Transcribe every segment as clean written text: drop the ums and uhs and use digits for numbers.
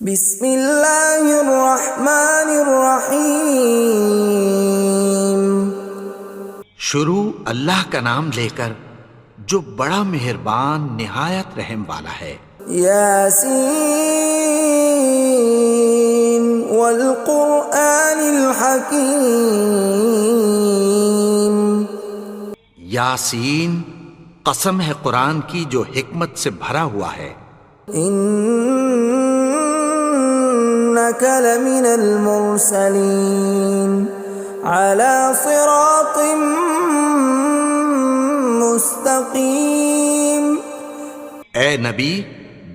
بسم اللہ الرحمن الرحیم۔ شروع اللہ کا نام لے کر جو بڑا مہربان نہایت رحم والا ہے۔ یاسین والقرآن الحکیم۔ یاسین، قسم ہے قرآن کی جو حکمت سے بھرا ہوا ہے۔ انک لمن المرسلین علی صراط مستقیم۔ اے نبی،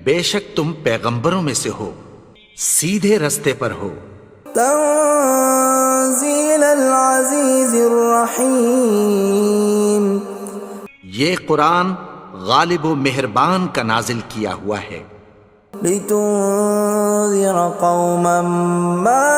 بے شک تم پیغمبروں میں سے ہو، سیدھے رستے پر ہو۔ تنزیل العزیز الرحیم۔ یہ قرآن غالب و مہربان کا نازل کیا ہوا ہے۔ لتنذر قوما ما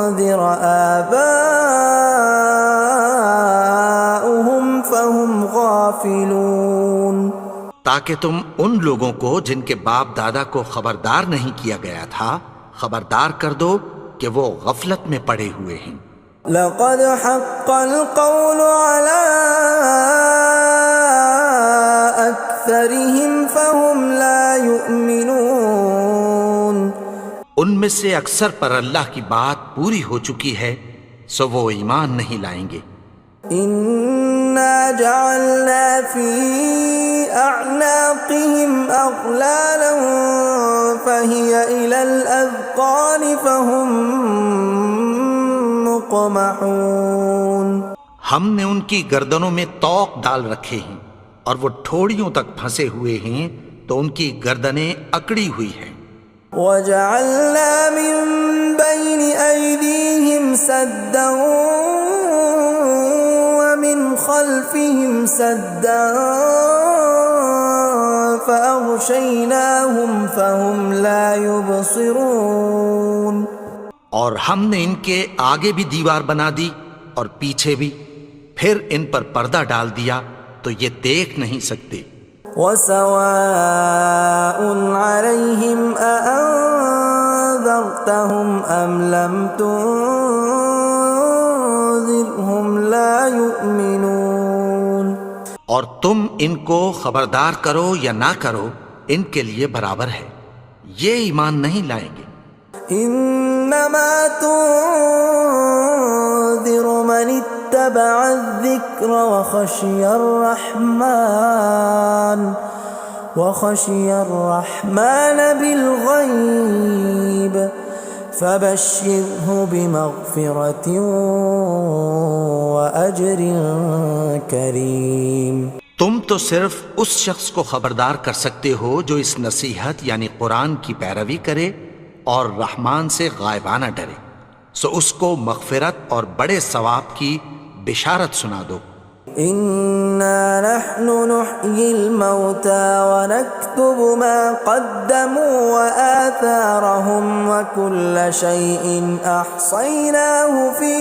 انذر آباؤهم فهم غافلون۔ تاکہ تم ان لوگوں کو جن کے باپ دادا کو خبردار نہیں کیا گیا تھا خبردار کر دو کہ وہ غفلت میں پڑے ہوئے ہیں۔ لقد حق القول على أكثرهم فهم لا يؤمنون۔ ان میں سے اکثر پر اللہ کی بات پوری ہو چکی ہے سو وہ ایمان نہیں لائیں گے۔ إنا جعلنا في أعناقهم أغلالا فهي إلى الأذقان فهم مقمحون۔ ہم نے ان کی گردنوں میں طوق ڈال رکھے ہیں اور وہ ٹھوڑیوں تک پھنسے ہوئے ہیں تو ان کی گردنیں اکڑی ہوئی ہیں۔ وَجَعَلْنَا مِن بَيْنِ أَيْدِيهِمْ سَدًّا وَمِنْ خَلْفِهِمْ سَدًّا فَأَغْشَيْنَاهُمْ فَهُمْ لَا يُبْصِرُونَ۔ اور ہم نے ان کے آگے بھی دیوار بنا دی اور پیچھے بھی، پھر ان پر پردہ ڈال دیا تو یہ دیکھ نہیں سکتے۔ وَسَوَاءٌ عَلَيْهِمْ أَأَنذَرْتَهُمْ أَمْ لَمْ تُنذِرْهُمْ لَا يُؤْمِنُونَ۔ اور تم ان کو خبردار کرو یا نہ کرو ان کے لیے برابر ہے، یہ ایمان نہیں لائیں گے۔ انما تنذر من اتبع الذکر وخشی الرحمن بالغیب فبشرہ بمغفرۃ واجر کریم۔ تم تو صرف اس شخص کو خبردار کر سکتے ہو جو اس نصیحت یعنی قرآن کی پیروی کرے اور رحمان سے غائبانہ ڈرے، سو اس کو مغفرت اور بڑے ثواب کی بشارت سنا دو۔ اِنَّا نَحْنُ نُحْيِي الْمَوْتَى وَنَكْتُبُ مَا قَدَّمُوا وَآثَارَهُمْ وَكُلَّ شَيْءٍ أَحْصَيْنَاهُ فِي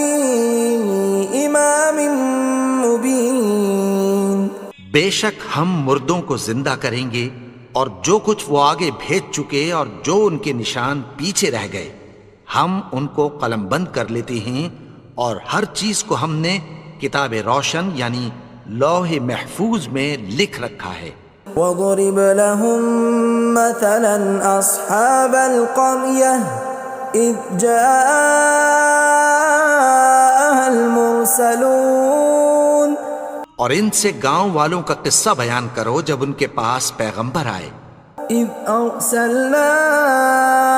إِمَامٍ مُبِينٍ۔ بے شک ہم مردوں کو زندہ کریں گے اور جو کچھ وہ آگے بھیج چکے اور جو ان کے نشان پیچھے رہ گئے ہم ان کو قلم بند کر لیتے ہیں، اور ہر چیز کو ہم نے کتاب روشن یعنی لوح محفوظ میں لکھ رکھا ہے۔ وَضُرِبْ لَهُم مَّثَلًا أَصْحَابَ الْقَرْيَةِ إِذْ جَاءَهَا الْمُرْسَلُونَ۔ اور ان سے گاؤں والوں کا قصہ بیان کرو جب ان کے پاس پیغمبر آئے۔ إِذْ أَرْسَلْنَا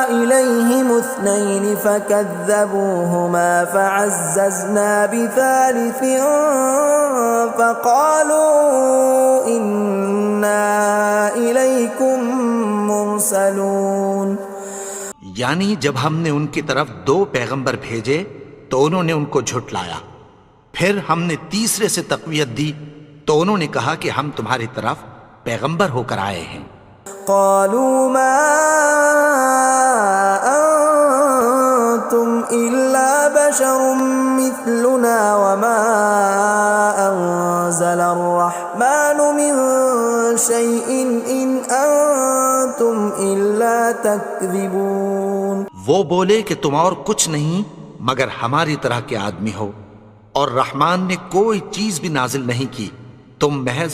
إِلَيْهِمُ اثْنَيْنِ فَكَذَّبُوهُمَا فَعَزَّزْنَا بِثَالِثٍ فَقَالُوا إِنَّا إِلَيْكُمْ مُرْسَلُونَ۔ یعنی جب ہم نے ان کی طرف دو پیغمبر بھیجے تو انہوں نے ان کو جھٹلایا، پھر ہم نے تیسرے سے تقویت دی تو انہوں نے کہا کہ ہم تمہاری طرف پیغمبر ہو کر آئے ہیں۔ قالوا ما انتم الا بشر مثلنا وما انزل الرحمن من شيء إن أنتم إلا تكذبون. وہ بولے کہ تم اور کچھ نہیں مگر ہماری طرح کے آدمی ہو، اور رحمان نے کوئی چیز بھی نازل نہیں کی، تم محض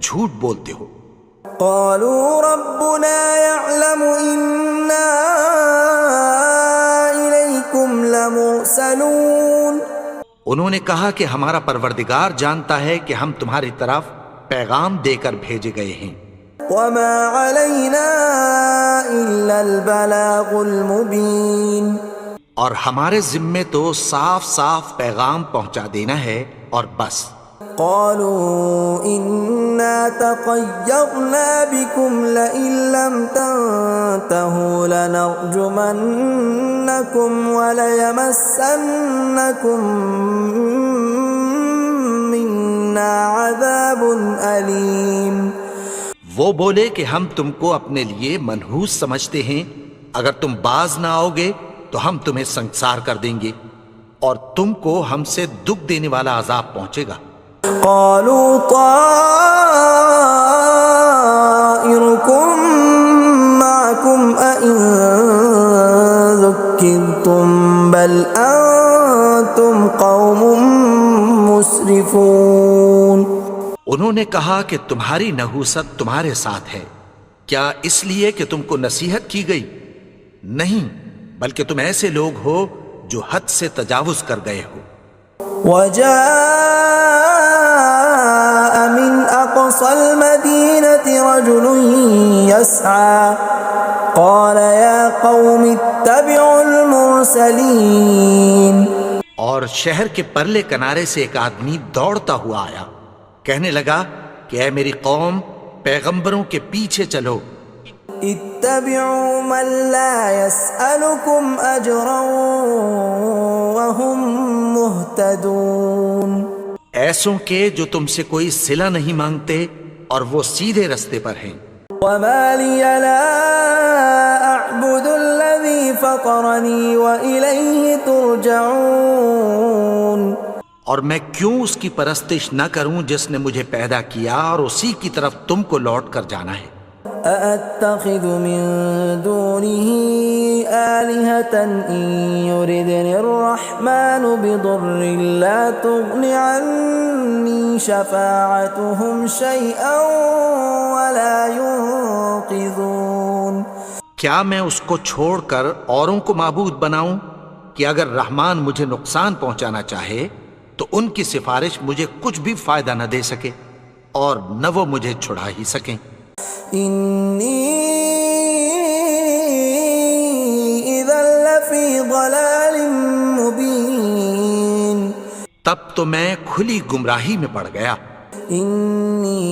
جھوٹ بولتے ہو. قالوا ربنا يعلم إنا إليكم لمرسلون. انہوں نے کہا کہ ہمارا پروردگار جانتا ہے کہ ہم تمہاری طرف پیغام دے کر بھیجے گئے ہیں. وما علينا إلا البلاغ المبين. اور ہمارے ذمے تو صاف صاف پیغام پہنچا دینا ہے اور بس. قالوا إنا تطيرنا بكم لئن لم تنتهوا لنرجمنكم وليمسنكم منا عذاب أليم. وہ بولے کہ ہم تم کو اپنے لیے منحوس سمجھتے ہیں، اگر تم باز نہ آؤ گے تو ہم تمہیں سنسار کر دیں گے اور تم کو ہم سے دکھ دینے والا عذاب پہنچے گا. قالوا طائركم معكم أئن ذكرتم بل أنتم قوم مسرفون. انہوں نے کہا کہ تمہاری نحوست تمہارے ساتھ ہے، کیا اس لیے کہ تم کو نصیحت کی گئی؟ نہیں، بلکہ تم ایسے لوگ ہو جو حد سے تجاوز کر گئے ہو. وجاء من أقصى المدينة رجل يسعى قال يا قوم اتبعوا المرسلين. اور شہر کے پرلے کنارے سے ایک آدمی دوڑتا ہوا آیا، کہنے لگا کہ اے میری قوم، پیغمبروں کے پیچھے چلو. اتبعوا من لا يسألكم أجرا وهم مهتدون. ایسوں کے جو تم سے کوئی صلہ نہیں مانگتے اور وہ سیدھے رستے پر ہیں. وما لي لا أعبد الذي فطرني وإليه ترجعون. اور میں کیوں اس کی پرستش نہ کروں جس نے مجھے پیدا کیا اور اسی کی طرف تم کو لوٹ کر جانا ہے. أأتخذ من دونه آلهة إن يردني الرحمن بضر لا تغن عني شفاعتهم شيئا ولا ينقذون. کیا میں اس کو چھوڑ کر اوروں کو معبود بناؤں کہ اگر رحمان مجھے نقصان پہنچانا چاہے تو ان کی سفارش مجھے کچھ بھی فائدہ نہ دے سکے اور نہ وہ مجھے چھڑا ہی سکیں. إني إذا لفي ضلال مبين. تب تو میں کھلی گمراہی میں پڑ گیا. إني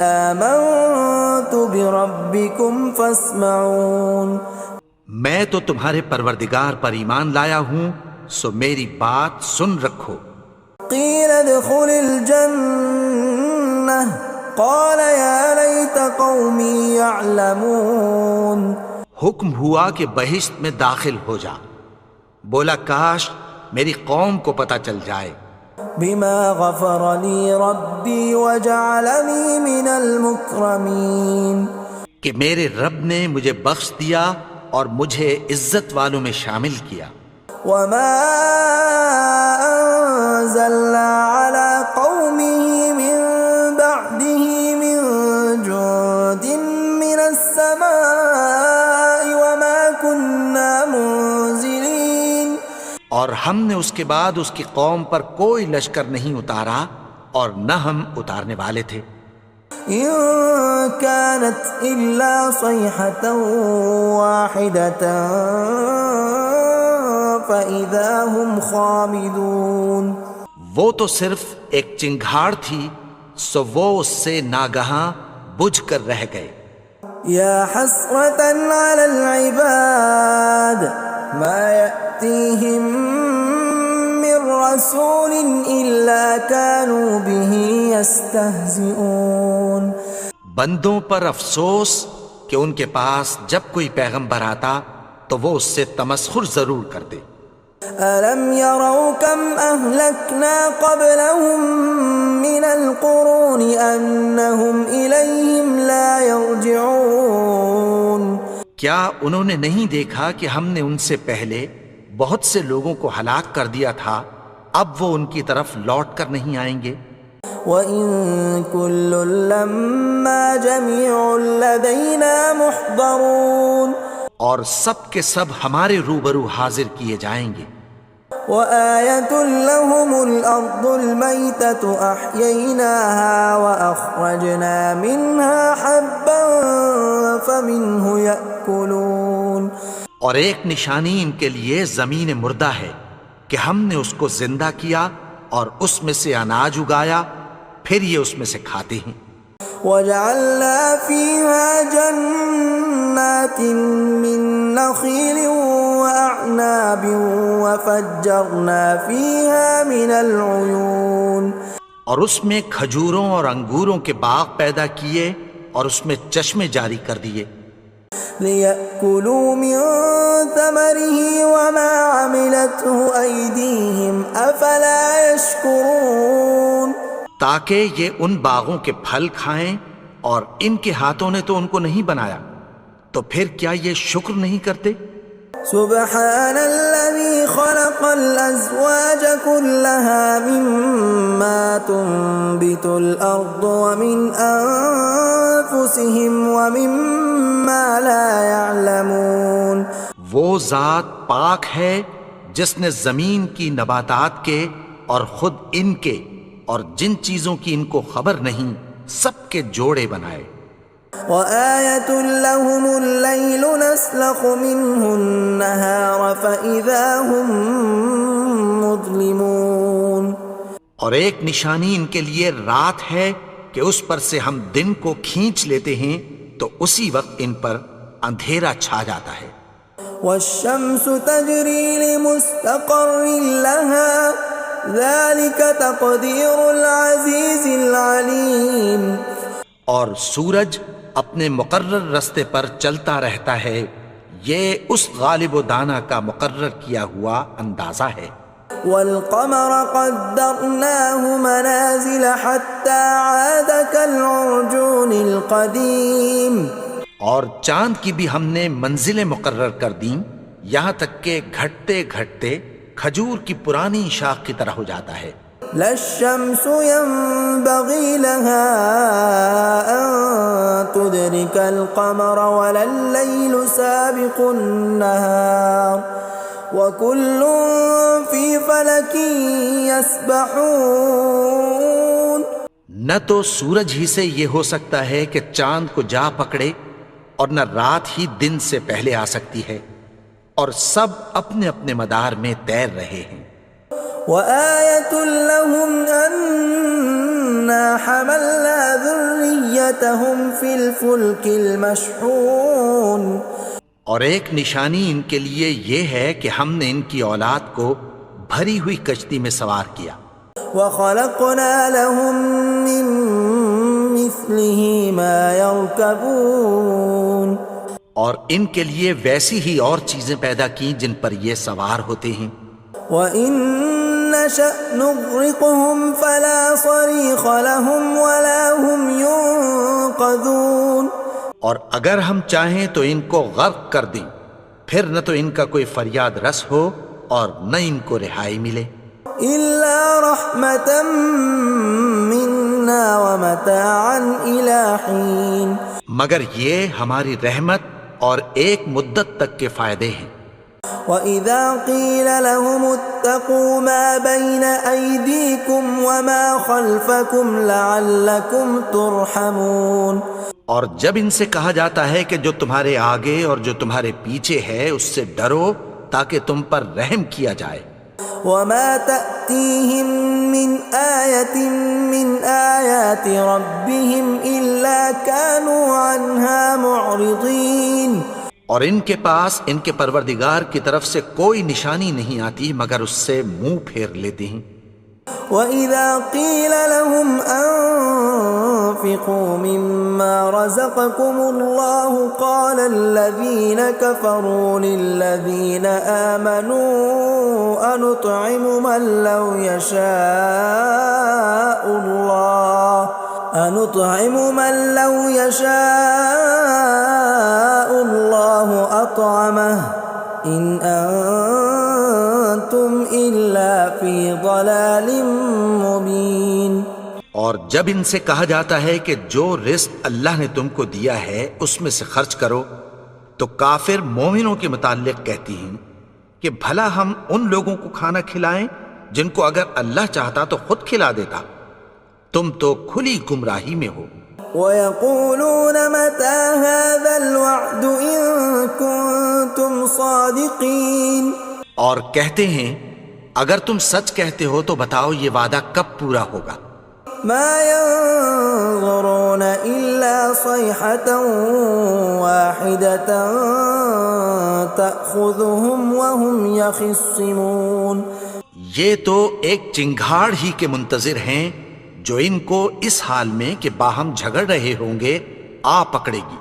آمنت بربكم فاسمعون. میں تو تمہارے پروردگار پر ایمان لایا ہوں، سو میری بات سن رکھو. قيل ادخل الجنة قال يا ليت قومي يعلمون. حکم ہوا کہ بہشت میں داخل ہو جا. بولا کاش میری قوم کو پتہ چل جائے. بما غفر لي ربي وجعلني من المكرمين. کہ میرے رب نے مجھے بخش دیا اور مجھے عزت والوں میں شامل کیا. وما أنزلنا على قومه من بعده من جند من السماء وما كنا منزلين. اور ہم نے اس کے بعد اس کی قوم پر کوئی لشکر نہیں اتارا اور نہ ہم اتارنے والے تھے. إن كانت إلا صيحة واحدة فإذا هم خامدون. وہ تو صرف ایک چنگھاڑ تھی، سو وہ اس سے ناگہاں بجھ کر رہ گئے. يا حسرة على العباد ما يأتيهم من رسول إلا كانوا به يستهزئون. بندوں پر افسوس کہ ان کے پاس جب کوئی پیغمبر آتا تو وہ اس سے تمسخر ضرور کرتے. ألم يروا كم أهلكنا قبلهم من القرون أنهم إليهم لا يرجعون کیا انہوں نے نہیں دیکھا کہ ہم نے ان سے پہلے بہت سے لوگوں کو ہلاک کر دیا تھا، اب وہ ان کی طرف لوٹ کر نہیں آئیں گے؟ وَإِن كُلٌّ لَّمَّا جَمِيعٌ لَّدَيْنَا مُحْضَرُونَ اور سب کے سب ہمارے روبرو حاضر کیے جائیں گے۔ وَآيَةٌ لَّهُمُ الْأَرْضُ الْمَيْتَةُ أَحْيَيْنَاهَا وَأَخْرَجْنَا مِنْهَا حَبًّا فَمِنْهُ يَأْكُلُونَ اور ایک نشانی ان کے لیے زمین مردہ ہے کہ ہم نے اس کو زندہ کیا اور اس میں سے اناج اگایا، پھر یہ اس میں سے کھاتے ہیں۔ وَجَعَلْنَا فِيهَا جَنَّاتٍ مِّن نَّخِيلٍ وَأَعْنَابٍ وَفَجَّرْنَا فِيهَا مِنَ الْعُيُونِ اور اس میں کھجوروں اور انگوروں کے باغ پیدا کیے اور اس میں چشمے جاری کر دیے، لِيَأْكُلُوا مِن ثَمَرِهِ وَمَا عَمِلَتْهُ أَيْدِيهِمْ أَفَلَا يَشْكُرُونَ تاکہ یہ ان باغوں کے پھل کھائیں، اور ان کے ہاتھوں نے تو ان کو نہیں بنایا، تو پھر کیا یہ شکر نہیں کرتے؟ سبحان الذي خلق الأزواج كلها مما تنبت الأرض ومن أنفسهم ومما لا يعلمون وہ ذات پاک ہے جس نے زمین کی نباتات کے اور خود ان کے اور جن چیزوں کی ان کو خبر نہیں سب کے جوڑے بنائے۔ وَآيَةٌ لَّهُمُ اللَّيْلُ نَسْلَخُ مِنْهُ النَّهَارَ فَإِذَا هُم مُظْلِمُونَ اور ایک نشانی ان کے لیے رات ہے کہ اس پر سے ہم دن کو کھینچ لیتے ہیں تو اسی وقت ان پر اندھیرا چھا جاتا ہے۔ وَالشَّمْسُ تَجْرِي لِمُسْتَقَرٍّ لَّهَا ذَلِكَ تَقْدِيرُ الْعَزِيزِ الْعَلِيمِ اور سورج اپنے مقرر رستے پر چلتا رہتا ہے، یہ اس غالب و دانا کا مقرر کیا ہوا اندازہ ہے۔ وَالْقَمَرَ قَدَّرْنَاهُ مَنَازِلَ حَتَّى عَادَ كَالْعُرْجُونِ الْقَدِيمِ اور چاند کی بھی ہم نے منزلیں مقرر کر دیں، یہاں تک کہ گھٹتے گھٹتے کھجور کی پرانی شاخ کی طرح ہو جاتا ہے۔ لا الشمس ينبغي لها أن تدرك القمر ولا الليل سابق النهار وكل في فلك يسبحون نہ تو سورج ہی سے یہ ہو سکتا ہے کہ چاند کو جا پکڑے، اور نہ رات ہی دن سے پہلے آ سکتی ہے، اور سب اپنے اپنے مدار میں تیر رہے ہیں۔ وَآيَةٌ لَّهُمْ أَنَّا حَمَلْنَا ذُرِّيَّتَهُمْ فِي الْفُلْكِ الْمَشْحُونِ اور ایک نشانی ان کے لیے یہ ہے کہ ہم نے ان کی اولاد کو بھری ہوئی کشتی میں سوار کیا۔ وَخَلَقْنَا لَهُم مِّن مِّثْلِهِ مَا يَرْكَبُونَ اور ان کے لیے ویسی ہی اور چیزیں پیدا کی جن پر یہ سوار ہوتے ہیں۔ وَإِن نَّشَأْ نُغْرِقْهُمْ فَلَا صَرِيخَ لَهُمْ وَلَا هُمْ يُنقَذُونَ اور اگر ہم چاہیں تو ان کو غرق کر دیں، پھر نہ تو ان کا کوئی فریاد رس ہو اور نہ ان کو رہائی ملے۔ إِلَّا رَحْمَةً مِّنَّا وَمَتَاعًا إِلَىٰ حِينٍ مگر یہ ہماری رحمت اور ایک مدت تک کے فائدے ہیں۔ وَإِذَا قِيلَ لَهُمُ اتَّقُوا مَا بَيْنَ أَيْدِيكُمْ وَمَا خَلْفَكُمْ لَعَلَّكُمْ تُرْحَمُونَ اور جب ان سے کہا جاتا ہے کہ جو تمہارے آگے اور جو تمہارے پیچھے ہے اس سے ڈرو تاکہ تم پر رحم کیا جائے۔ وَمَا تَأْتِيهِم مِّنْ آيَةٍ مِّنْ آيَاتِ رَبِّهِمْ إِلَّا كَانُوا عَنْهَا مُعْرِضِينَ اور ان کے پاس ان کے پروردگار کی طرف سے کوئی نشانی نہیں آتی مگر اس سے منہ پھیر لیتے ہیں۔ وَإِذَا قِيلَ لَهُمْ وأنفقوا مما رزقكم الله قال الذين كفروا للذين آمنوا أنطعم من لو يشاء الله أطعمه إن أنتم إلا في ضلال مبين۔ اور جب ان سے کہا جاتا ہے کہ جو رزق اللہ نے تم کو دیا ہے اس میں سے خرچ کرو، تو کافر مومنوں کے متعلق کہتی ہیں کہ بھلا ہم ان لوگوں کو کھانا کھلائیں جن کو اگر اللہ چاہتا تو خود کھلا دیتا، تم تو کھلی گمراہی میں ہو۔ وَيَقُولُونَ مَتَى هَذَا الْوَعْدُ إِن كُنتُمْ صَادِقِينَ، اور کہتے ہیں اگر تم سچ کہتے ہو تو بتاؤ یہ وعدہ کب پورا ہوگا۔ مَا يَنظُرُونَ إِلَّا صَيْحَةً وَاحِدَةً تَأْخُذُهُمْ وَهُمْ يَخِصِّمُونَ، یہ تو ایک چنگھاڑ ہی کے منتظر ہیں جو ان کو اس حال میں کہ باہم جھگڑ رہے ہوں گے آ پکڑے گی۔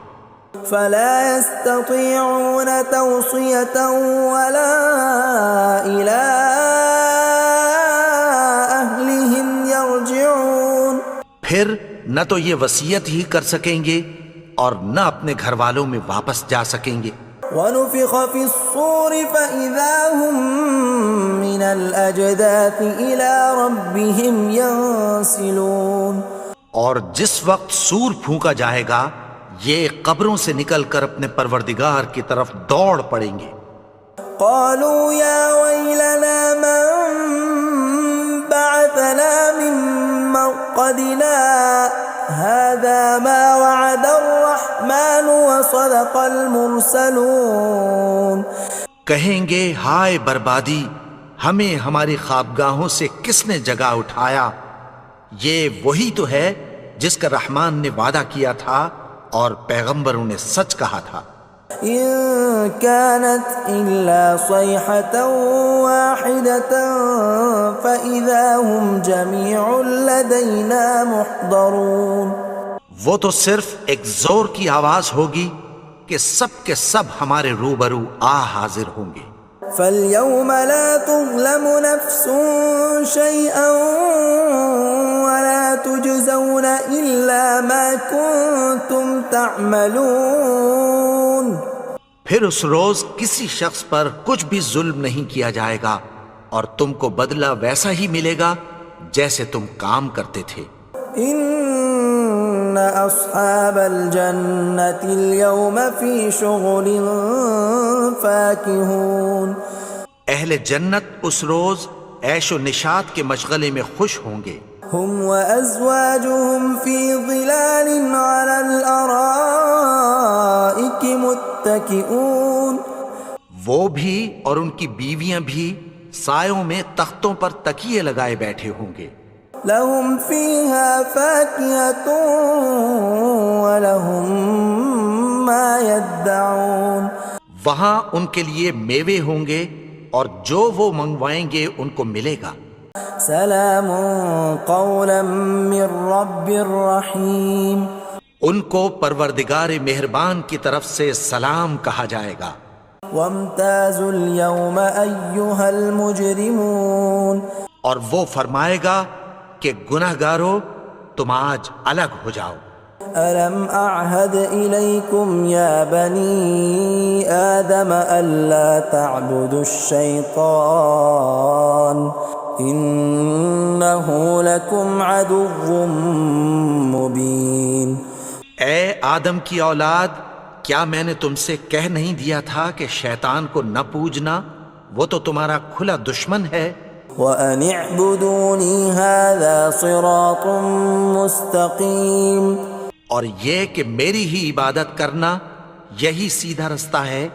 فَلَا يَسْتَطِيعُونَ تَوْصِيَةً وَلَا إِلَىٰ أَهْلِهِمْ يَرْجِعُونَ، پھر نہ تو یہ وصیت ہی کر سکیں گے اور نہ اپنے گھر والوں میں واپس جا سکیں گے۔ وَنُفِخَ فِي الصُّورِ فَإِذَا هُم مِّنَ الْأَجْدَاثِ إِلَىٰ رَبِّهِمْ يَنسِلُونَ، اور جس وقت سور پھونکا جائے گا یہ قبروں سے نکل کر اپنے پروردگار کی طرف دوڑ پڑیں گے۔ قالوا يا ويلنا من بعثنا من مرقدنا هذا ما وعد الرحمن وصدق المرسلون، کہیں گے ہائے بربادی، ہمیں ہماری خوابگاہوں سے کس نے جگا اٹھایا، یہ وہی تو ہے جس کا رحمان نے وعدہ کیا تھا اور پیغمبروں نے سچ کہا تھا۔ إن كانت إلا صيحة واحدة فإذا هم جميع لدينا محضرون، وہ تو صرف ایک زور کی آواز ہوگی کہ سب کے سب ہمارے روبرو آ حاضر ہوں گے۔ فاليوم لا تظلم نفس شيئا ولا تجزون إلا ما كنتم تعملون، پھر اس روز کسی شخص پر کچھ بھی ظلم نہیں کیا جائے گا اور تم کو بدلہ ویسا ہی ملے گا جیسے تم کام کرتے تھے۔ ان اصحاب الجنة اليوم في شغل فاكهون، اہل جنت اس روز عیش و نشاط کے مشغلے میں خوش ہوں گے۔ هم وازواجهم في ظلال على الارائك متكئون، وہ بھی اور ان کی بیویاں بھی سایوں میں تختوں پر تکیے لگائے بیٹھے ہوں گے۔ لهم فيها فاكهة ولهم ما يدعون، وہاں ان کے لیے میوے ہوں گے اور جو وہ منگوائیں گے ان کو ملے گا۔ سلام قولا من رب الرحیم، ان کو پروردگار مہربان کی طرف سے سلام کہا جائے گا۔ وامتازوا اليوم ایھا المجرمون، اور وہ فرمائے گا کہ گنہگارو تم آج الگ ہو جاؤ۔ ألم أعهد إليكم يا بني آدم ألا تعبدوا الشيطان إنه لكم عدو مبين۔ اے آدم کی اولاد، کیا میں نے تم سے کہہ نہیں دیا تھا کہ شیطان کو نہ پوجنا، وہ تو تمہارا کھلا دشمن ہے۔ وَأَنِ اعْبُدُونِي هَذَا صِرَاطٌ مُسْتَقِيمٌ، اور یہ کہ میری ہی عبادت کرنا یہی سیدھا رستہ ہے۔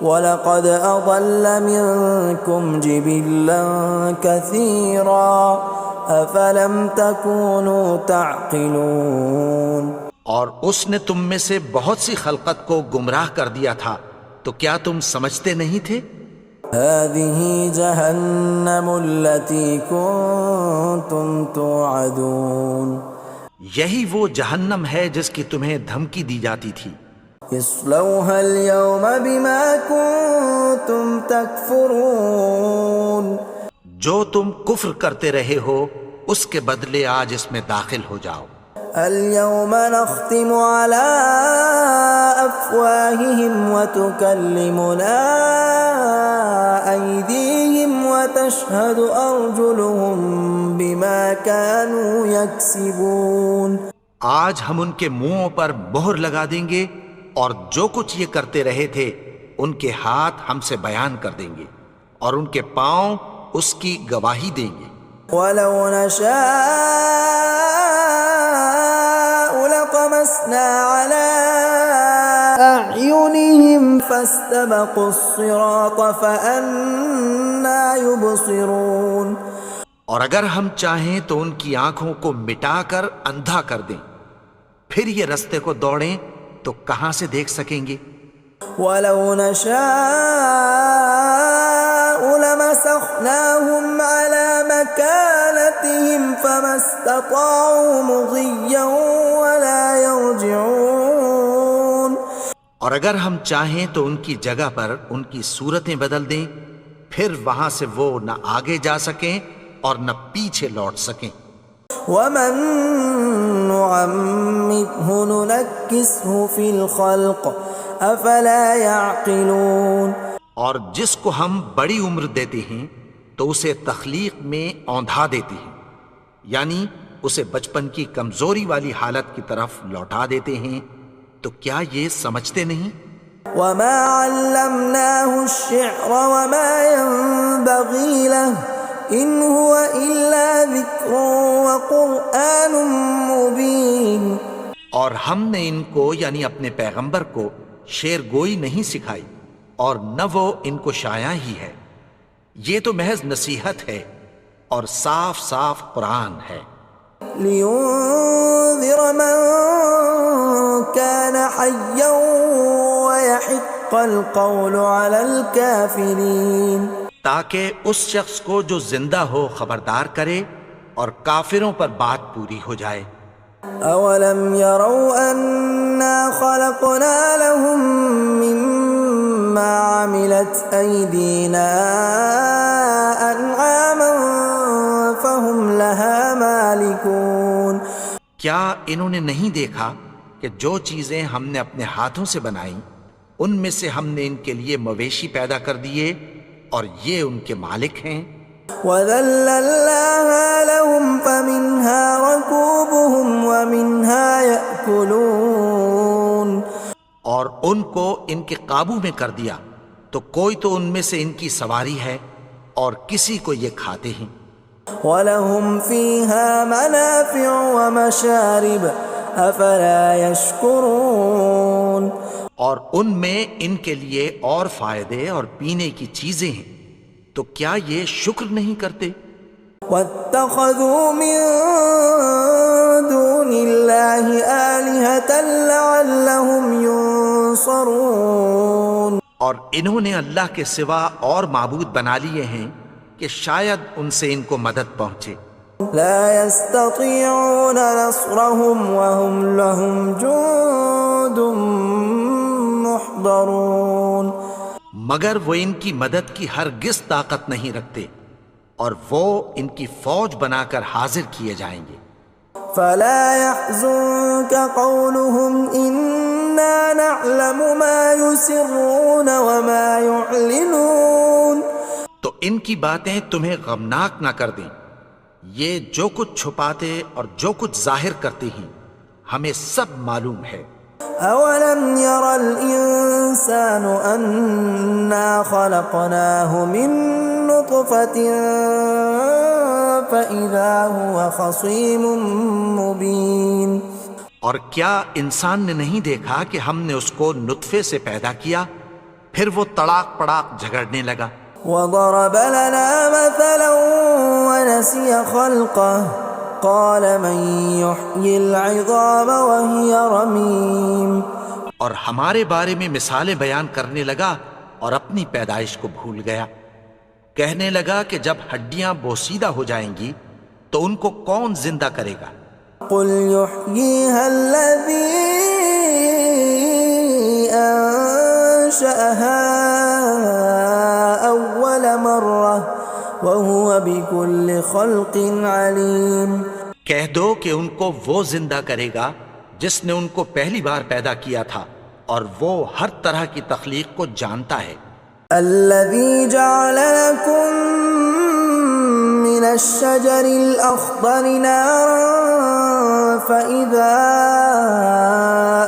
وَلَقَدْ أَضَلَّ مِنْكُمْ جِبِلًّا كَثِيرًا أَفَلَمْ تَكُونُوا تَعْقِلُونَ، اور اس نے تم میں سے بہت سی خلقت کو گمراہ کر دیا تھا، تو کیا تم سمجھتے نہیں تھے؟ هَذِهِ جَهَنَّمُ الَّتِي كُنْتُمْ تُوعَدُونَ، یہی وہ جہنم ہے جس کی تمہیں دھمکی دی جاتی تھی. اصلوها اليوم بما كنتم تكفرون. جو تم کفر کرتے رہے ہو اس کے بدلے آج اس میں داخل ہو جاؤ. اليوم نختم على أفواههم وتكلمنا أيديهم وتشهد أرجلهم بما كانوا يكسبون. آج ہم ان کے منہوں پر مہر لگا دیں گے اور جو کچھ یہ کرتے رہے تھے ان کے ہاتھ ہم سے بیان کر دیں گے اور ان کے پاؤں اس کی گواہی دیں گے. ولو نشاء لطمسنا على أعينهم فاستبقوا الصراط فأنى يبصرون. اور اگر ہم چاہیں تو ان کی آنکھوں کو مٹا کر اندھا کر دیں، پھر یہ رستے کو دوڑیں تو کہاں سے دیکھ سکیں گے. ولو نشاء لمسخناهم على مكانتهم فما استطاعوا مضيا ولا يرجعون. اور اگر ہم چاہیں تو ان کی جگہ پر ان کی صورتیں بدل دیں، پھر وہاں سے وہ نہ آگے جا سکیں اور نہ پیچھے لوٹ سکیں. ومن نعمره ننكسه في الخلق افلا يعقلون. اور جس کو ہم بڑی عمر دیتے ہیں تو اسے تخلیق میں اوندھا دیتے ہیں، یعنی اسے بچپن کی کمزوری والی حالت کی طرف لوٹا دیتے ہیں. تو کیا یہ سمجھتے نہیں؟ وما علمناه الشعر وما ينبغي له ان هو الا ذکر وقرآن مبین. اور ہم نے ان کو یعنی اپنے پیغمبر کو شعر گوئی نہیں سکھائی اور نہ وہ ان کو شایع ہی ہے، یہ تو محض نصیحت ہے اور صاف صاف قرآن ہے. لینذر من كان حیا ويحق القول على الكافرین. تاکہ اس شخص کو جو زندہ ہو خبردار کرے اور کافروں پر بات پوری ہو جائے. اولم يروا انا خلقنا لهم مما عملت ايدينا انعاما فهم لها مالكون. کیا انہوں نے نہیں دیکھا کہ جو چیزیں ہم نے اپنے ہاتھوں سے بنائیں ان میں سے ہم نے ان کے لیے مویشی پیدا کر دیے اور یہ ان کے مالک ہیں. وَذَلَّلْنَاهَا لَهُمْ فَمِنْهَا رَكُوبُهُمْ وَمِنْهَا يَأْكُلُونَ. اور ان کو ان کے قابو میں کر دیا تو کوئی تو ان میں سے ان کی سواری ہے اور کسی کو یہ کھاتے ہیں. وَلَهُمْ فِيهَا مَنَافِعُ وَمَشَارِبُ أَفَلَا يَشْكُرُونَ. اور ان میں ان کے لیے اور فائدے اور پینے کی چیزیں ہیں، تو کیا یہ شکر نہیں کرتے؟ وَاتَّخَذُوا مِن دُونِ اللَّهِ آلِهَةً لَعَلَّهُمْ يُنصَرُونَ. اور انہوں نے اللہ کے سوا اور معبود بنا لیے ہیں کہ شاید ان سے ان کو مدد پہنچے. لا يستطيعون نصرهم وهم لهم جند محضرون. مگر وہ ان کی مدد کی ہرگز طاقت نہیں رکھتے اور وہ ان کی فوج بنا کر حاضر کیے جائیں گے. فلا يحزنك قولهم إنا نعلم ما يسرون وما يعلنون. تو ان کی باتیں تمہیں غمناک نہ کر دیں، یہ جو کچھ چھپاتے اور جو کچھ ظاہر کرتے ہیں ہمیں سب معلوم ہے. اولم ير الانسان انا خلقناه من نطفة فاذا هو خصيم مبين. اور کیا انسان نے نہیں دیکھا کہ ہم نے اس کو نطفے سے پیدا کیا پھر وہ تڑاک پڑاک جھگڑنے لگا. وضرب لنا مثلا ونسي خلقه قال من يحيي العظام وهي رميم. اور ہمارے بارے میں مثالیں بیان کرنے لگا اور اپنی پیدائش کو بھول گیا. کہنے لگا کہ جب ہڈیاں بوسیدہ ہو جائیں گی تو ان کو کون زندہ کرے گا قل يحييها الذي أنشأها أول مرة وهو بكل خلق عليم. کہہ دو کہ ان کو وہ زندہ کرے گا جس نے ان کو پہلی بار پیدا کیا تھا اور وہ ہر طرح کی تخلیق کو جانتا ہے. الذي جعل لكم من الشجر الأخضر نارا فإذا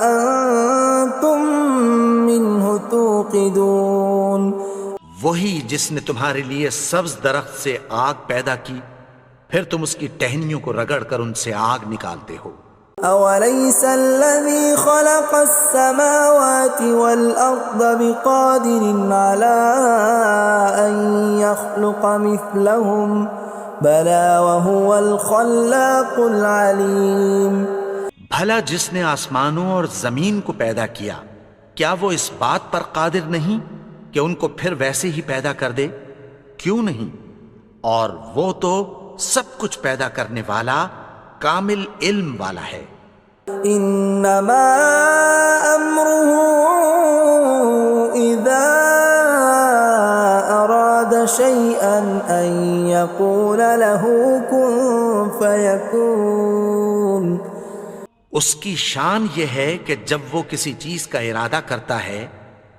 أنتم منه توقدون. وہی جس نے تمہارے لیے سبز درخت سے آگ پیدا کی پھر تم اس کی ٹہنیوں کو رگڑ کر ان سے آگ نکالتے ہو. أوليس الذي خلق السماوات والأرض بقادر على أن يخلق مثلهم بلى وهو الخلاق العليم. بھلا جس نے آسمانوں اور زمین کو پیدا کیا کیا وہ اس بات پر قادر نہیں کہ ان کو پھر ویسے ہی پیدا کر دے؟ کیوں نہیں؟ اور وہ تو سب کچھ پیدا کرنے والا کامل علم والا ہے. انما امره اذا اراد شيئا ان يقول له كن فيكون. اس کی شان یہ ہے کہ جب وہ کسی چیز کا ارادہ کرتا ہے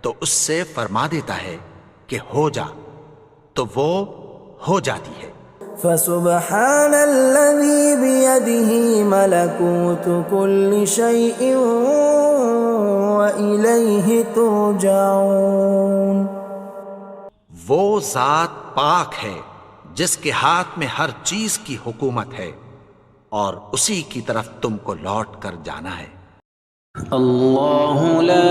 تو اس سے فرما دیتا ہے کہ ہو جا تو وہ ہو جاتی ہے. فسبحان الذي بيده ملكوت كل شيء وإليه ترجعون. وہ ذات پاک ہے جس کے ہاتھ میں ہر چیز کی حکومت ہے اور اسی کی طرف تم کو لوٹ کر جانا ہے. اللہ لا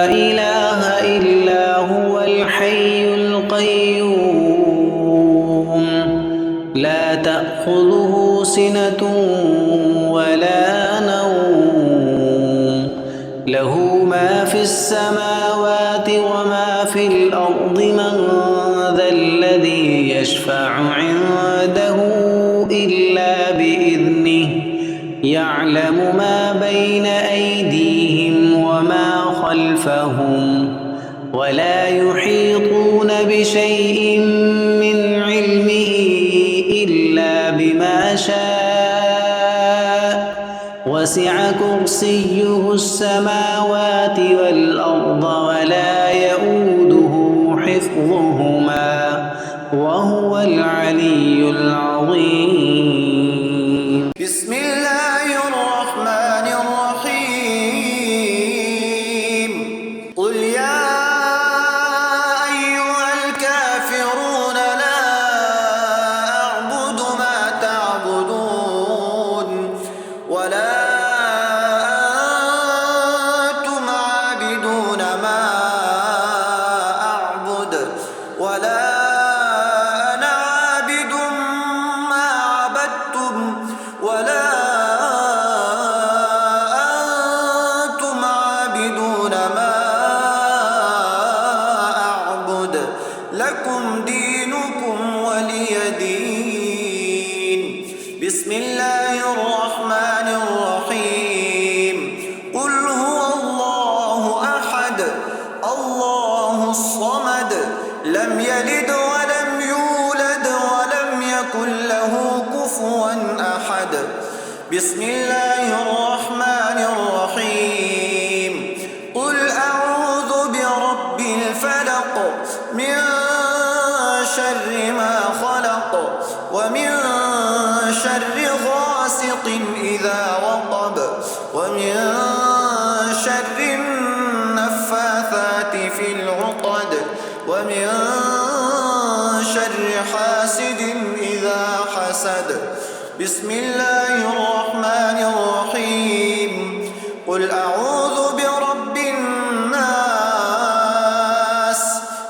الہ الا هو الحی القیوم لا تأخذه سنة ولا نوم له ما في السماوات وما في الأرض من ذا الذي يشفع عنده إلا بإذنه يعلم ما بين أيديهم وما خلفهم ولا يحيطون بشيء من علمه إلا بما شاء وسع كرسيه السماوات والأرض ولا يؤوده حفظهما وهو العلي العظيم. بسم الله الرحمن الرحيم. قل يا أيها الكافرون لا أعبد ما تعبدون ولا أنتم عابدون ما أعبد ولا أنا عابد ما عبدتم ولا أنتم عابدون ما أعبد لكم دينكم ولي دين. بسم الله الرحمن الرحيم. قل هو الله أحد الله الصمد لم يلد ولم يولد ولم يكن له كفوا أحد. بسم الله الرحمن الرحيم. قل أعوذ برب الفلق من شر ما خلق ومن شر غاسق إذا وقب ومن شر النفاثات في العقد ومن شر حاسد إذا حسد. بسم الله الرحمن الرحيم. قل أعوذ برب الناس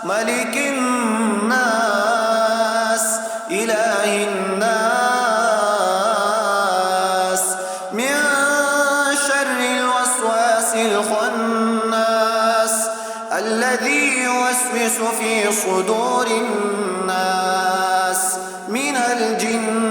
ملك الناس إله الناس من شر الوسواس الخناس الذي يوسوس في صدور الناس من الجن